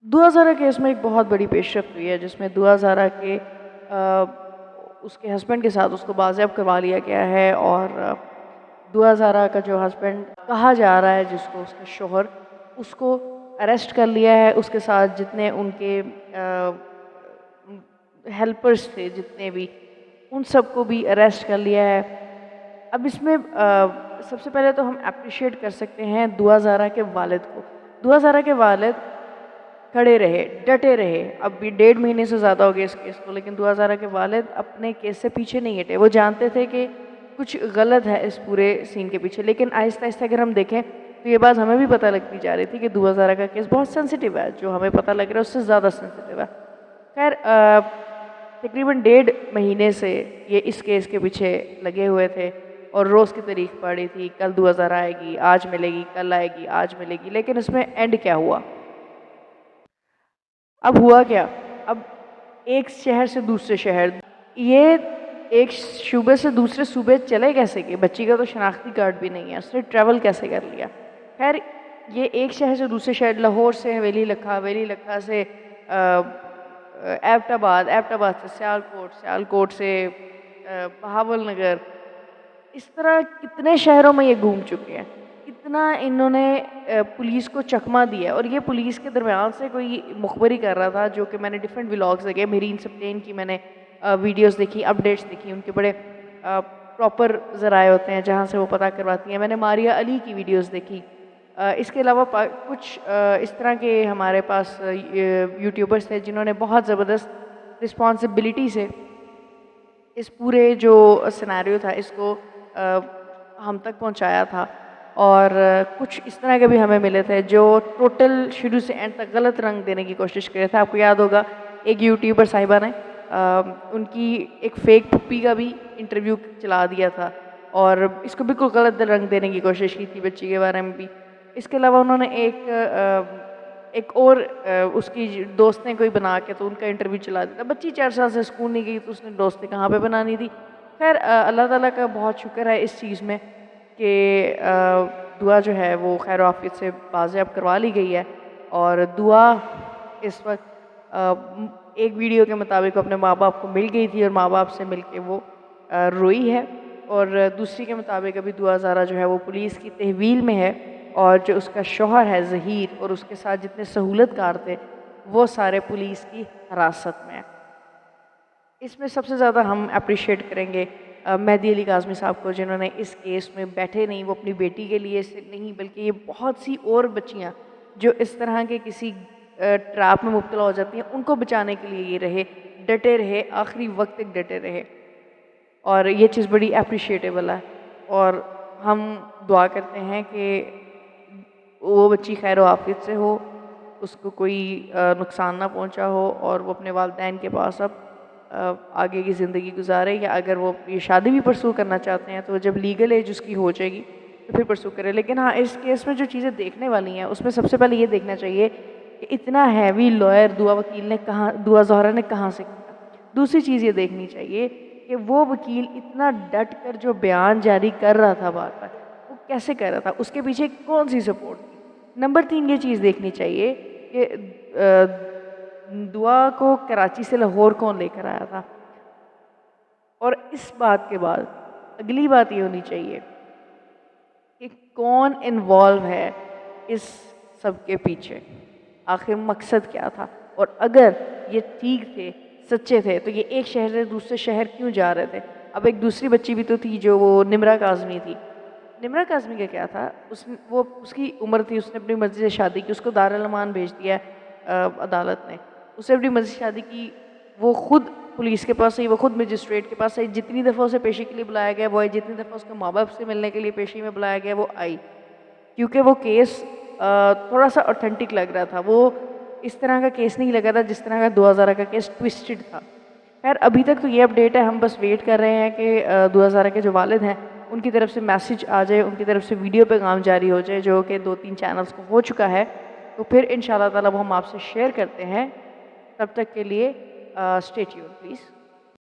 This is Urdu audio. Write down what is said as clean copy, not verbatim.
دعا زہرا کیس میں ایک بہت بڑی پیش رفت ہوئی ہے، جس میں دعا زہرا کے اس کے ہسبینڈ کے ساتھ اس کو بازیاب کروا لیا گیا ہے، اور دعا زہرا کا جو ہسبینڈ کہا جا رہا ہے، جس کو اس کے شوہر، اس کو اریسٹ کر لیا ہے، اس کے ساتھ جتنے ان کے ہیلپرز تھے، جتنے بھی، ان سب کو بھی اریسٹ کر لیا ہے۔ اب اس میں سب سے پہلے تو ہم اپریشیٹ کر سکتے ہیں دعا زہرا کے والد کو۔ دعا زہرا کے والد کھڑے رہے، ڈٹے رہے۔ اب بھی 1.5 مہینے سے زیادہ ہو گئے اس کیس کو، لیکن دعا زہرا کے والد اپنے کیس سے پیچھے نہیں ہٹے۔ وہ جانتے تھے کہ کچھ غلط ہے اس پورے سین کے پیچھے، لیکن آہستہ آہستہ اگر ہم دیکھیں تو یہ بات ہمیں بھی پتہ لگتی جا رہی تھی کہ دعا زہرا کا کیس بہت سینسٹیو ہے، جو ہمیں پتہ لگ رہا ہے اس سے زیادہ سینسٹیو ہے۔ خیر، تقریباً 1.5 مہینے سے یہ اس کیس کے پیچھے لگے ہوئے تھے، اور روز کی تاریخ پڑی تھی، کل دعا زہرا آئے گی، آج ملے گی، کل آئے گی، آج ملے گی، لیکن اس میں اینڈ کیا ہوا؟ اب ہوا کیا؟ اب ایک شہر سے دوسرے شہر، یہ ایک صوبے سے دوسرے صوبے چلے کیسے گئے؟ بچی کا تو شناختی کارڈ بھی نہیں ہے، اس نے ٹریول کیسے کر لیا؟ خیر، یہ ایک شہر سے دوسرے شہر، لاہور سے حویلی لکھا، حویلی لکھا سے ایبٹ آباد، ایبٹ آباد سے سیالکوٹ، سیالکوٹ سے بہاول نگر، اس طرح کتنے شہروں میں یہ گھوم چکے ہیں، کتنا انہوں نے پولیس کو چکمہ دیا۔ اور یہ پولیس کے درمیان سے کوئی مخبری کر رہا تھا، جو کہ میں نے ڈیفرنٹ ولاگز دیکھے، میرین سپٹین کی میں نے ویڈیوز دیکھی، اپڈیٹس دیکھی، ان کے بڑے پراپر ذرائع ہوتے ہیں جہاں سے وہ پتہ کرواتی ہیں۔ میں نے ماریا علی کی ویڈیوز دیکھی۔ اس کے علاوہ کچھ اس طرح کے ہمارے پاس یوٹیوبرز تھے جنہوں نے بہت زبردست رسپانسبلٹی سے اس پورے جو سیناریو تھا اس کو ہم تک پہنچایا تھا، اور کچھ اس طرح کے بھی ہمیں ملے تھے جو ٹوٹل شروع سے اینڈ تک غلط رنگ دینے کی کوشش کرے تھے۔ آپ کو یاد ہوگا ایک یوٹیوبر صاحبہ نے ان کی ایک فیک پھپھی کا بھی انٹرویو چلا دیا تھا، اور اس کو بالکل غلط رنگ دینے کی کوشش کی تھی بچی کے بارے میں بھی۔ اس کے علاوہ انہوں نے ایک اور اس کی دوست نے کوئی بنا کے تو ان کا انٹرویو چلا دیا تھا۔ بچی 4 سال سے اسکول نہیں گئی تو اس نے دوست نے کہاں پہ بنانی تھی؟ خیر، اللہ تعالیٰ کا بہت شکر ہے اس چیز میں کہ دعا جو ہے وہ خیر و عافیت سے بازیاب کروا لی گئی ہے، اور دعا اس وقت ایک ویڈیو کے مطابق اپنے ماں باپ کو مل گئی تھی، اور ماں باپ سے مل کے وہ روئی ہے، اور دوسری کے مطابق ابھی دعا زہرا جو ہے وہ پولیس کی تحویل میں ہے، اور جو اس کا شوہر ہے ظہیر اور اس کے ساتھ جتنے سہولت کار تھے وہ سارے پولیس کی حراست میں ہیں۔ اس میں سب سے زیادہ ہم اپریشیٹ کریں گے مہدی علی کاظمی صاحب کو، جنہوں نے اس کیس میں بیٹھے نہیں، وہ اپنی بیٹی کے لیے نہیں بلکہ یہ بہت سی اور بچیاں جو اس طرح کے کسی ٹریپ میں مبتلا ہو جاتی ہیں ان کو بچانے کے لیے یہ رہے، ڈٹے رہے، آخری وقت تک ڈٹے رہے، اور یہ چیز بڑی اپریشیٹیبل ہے۔ اور ہم دعا کرتے ہیں کہ وہ بچی خیر و عافیت سے ہو، اس کو کوئی نقصان نہ پہنچا ہو، اور وہ اپنے والدین کے پاس اب آگے کی زندگی گزارے، یا اگر وہ یہ شادی بھی پرسو کرنا چاہتے ہیں تو جب لیگل ایج اس کی ہو جائے گی تو پھر پرسو کرے۔ لیکن ہاں، اس کیس میں جو چیزیں دیکھنے والی ہیں اس میں سب سے پہلے یہ دیکھنا چاہیے کہ اتنا ہیوی لائر دعا زہرا نے کہاں سے کیا۔ دوسری چیز یہ دیکھنی چاہیے کہ وہ وکیل اتنا ڈٹ کر جو بیان جاری کر رہا تھا بار بار، وہ کیسے کر رہا تھا، اس کے پیچھے کون سی سپورٹ تھی۔ نمبر 3 یہ چیز دیکھنی چاہیے کہ دعا کو کراچی سے لاہور کون لے کر آیا تھا، اور اس بات کے بعد اگلی بات یہ ہونی چاہیے کہ کون انوالو ہے اس سب کے پیچھے، آخر مقصد کیا تھا، اور اگر یہ ٹھیک تھے، سچے تھے، تو یہ ایک شہر سے دوسرے شہر کیوں جا رہے تھے؟ اب ایک دوسری بچی بھی تو تھی جو وہ نمرہ کاظمی تھی۔ نمرہ کاظمی کا کیا تھا؟ اس کی عمر تھی، اس نے اپنی مرضی سے شادی کی، اس کو دارالامان بھیج دیا عدالت نے، اسے اپنی مرضی سے شادی کی، وہ خود پولیس کے پاس آئی، وہ خود مجسٹریٹ کے پاس آئی، جتنی دفعہ اسے پیشی کے لیے بلایا گیا وہ آئی، جتنی دفعہ اس کے ماں باپ سے ملنے کے لیے پیشی میں بلایا گیا وہ آئی، کیونکہ وہ کیس تھوڑا سا اوتھینٹک لگ رہا تھا، وہ اس طرح کا کیس نہیں لگا تھا جس طرح کا دعا زہرا کا کیس ٹویسٹڈ تھا۔ خیر، ابھی تک تو یہ اپڈیٹ ہے، ہم بس ویٹ کر رہے ہیں کہ دعا زہرا کے جو والد ہیں ان کی طرف سے میسج آ جائے، ان کی طرف سے ویڈیو پیغام جاری ہو جائے، جو کہ 2-3 چینلز کو ہو چکا ہے، تو پھر انشاءاللہ تعالیٰ وہ ہم آپ سے شیئر کرتے ہیں۔ تب تک کے لیے اسٹے ٹیون پلیز۔